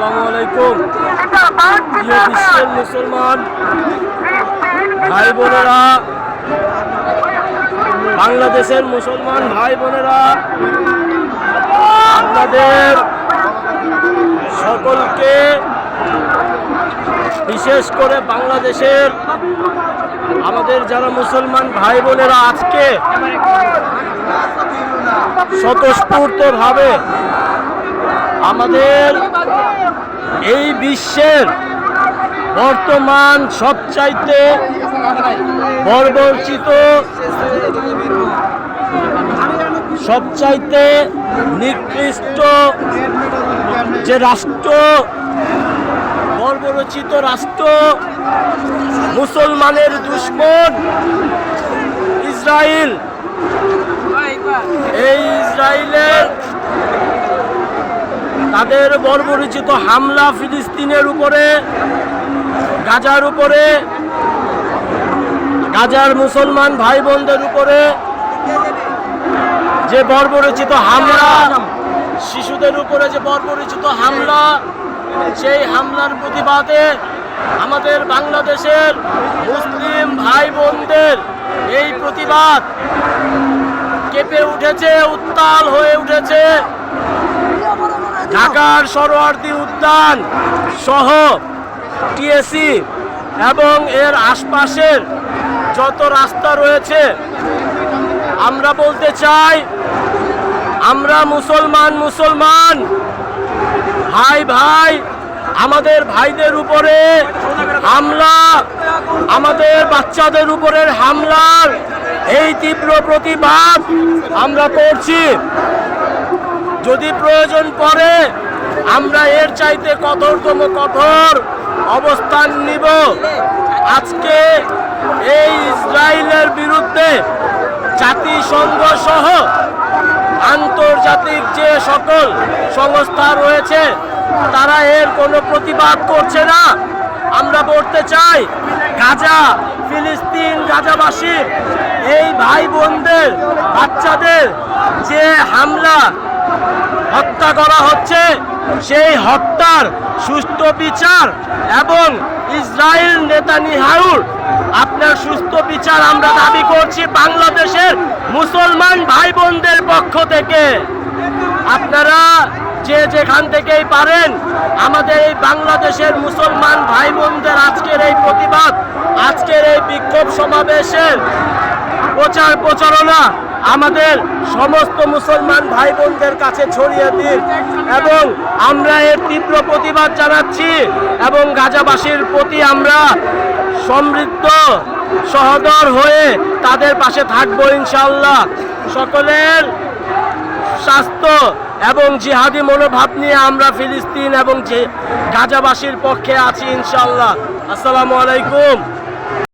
আসসালামু আলাইকুম। প্রিয় বিশ্বের মুসলমান ভাই বোনেরা, বাংলাদেশের মুসলমান ভাই বোনেরা, আপনাদের সকলকে, বিশেষ করে বাংলাদেশের আমাদের যারা মুসলমান ভাই বোনেরা আজকে স্বতঃস্ফূর্তভাবে আমাদের এই বিশ্বের বর্তমান সবচাইতে বর্বরচিত, সবচাইতে নিকৃষ্ট যে রাষ্ট্র, বর্বরচিত রাষ্ট্র, মুসলমানের দুশমন ইসরায়েল, এই ইসরায়েলের তাদের বর্বরচিত হামলা ফিলিস্তিনের উপরে, গাজার উপরে, গাজার মুসলমান ভাই বোনদের উপরে যে বর্বরচিত হামলা, শিশুদের উপরে যে বর্বরচিত হামলা, সেই হামলার প্রতিবাদে আমাদের বাংলাদেশের মুসলিম ভাই বোনদের এই প্রতিবাদ কেঁপে উঠেছে, উত্তাল হয়ে উঠেছে। ঢাকার সরোয়ার্দী উদ্যান সহ টিএসসি এবং এর আশপাশের যত রাস্তা রয়েছে, আমরা বলতে চাই, আমরা মুসলমান ভাই ভাই, আমাদের ভাইদের উপরে হামলা, আমাদের বাচ্চাদের উপরের হামলার এই তীব্র প্রতিবাদ আমরা করছি। যদি প্রয়োজন পড়ে আমরা এর চাইতে কঠোরতম কঠোর অবস্থান নিব। আজকে এই ইসরায়েলের বিরুদ্ধে জাতিসংঘ সহ আন্তর্জাতিক যে সকল সংস্থা রয়েছে তারা এর কোনো প্রতিবাদ করছে না। আমরা বলতে চাই, গাজা, ফিলিস্তিন, গাজাবাসী এই ভাই বোনদের, বাচ্চাদের যে হামলা, হত্যা করা হচ্ছে, সেই হত্যার সুষ্ঠু বিচার এবং ইসরায়েল নেতানিয়াহুর আপনার সুষ্ঠু বিচার আমরা দাবি করছি বাংলাদেশের মুসলমান ভাই বোনদের পক্ষ থেকে। আপনারা যে যেখান থেকেই পারেন আমাদের এই বাংলাদেশের মুসলমান ভাই বোনদের আজকের এই প্রতিবাদ, আজকের এই বিক্ষোভ সমাবেশের প্রচার প্রচারণা আমাদের সমস্ত মুসলমান ভাই বোনদের কাছে ছড়িয়ে দিন এবং আমরা এর তীব্র প্রতিবাদ জানাচ্ছি এবং গাজাবাসীর প্রতি আমরা সমৃদ্ধ সহদর হয়ে তাদের পাশে থাকবো ইনশাআল্লাহ। সকলের স্বাস্থ্য এবং জিহাদি মনোভাব নিয়ে আমরা ফিলিস্তিন এবং গাজাবাসীর পক্ষে আছি ইনশাআল্লাহ। আসসালামু আলাইকুম।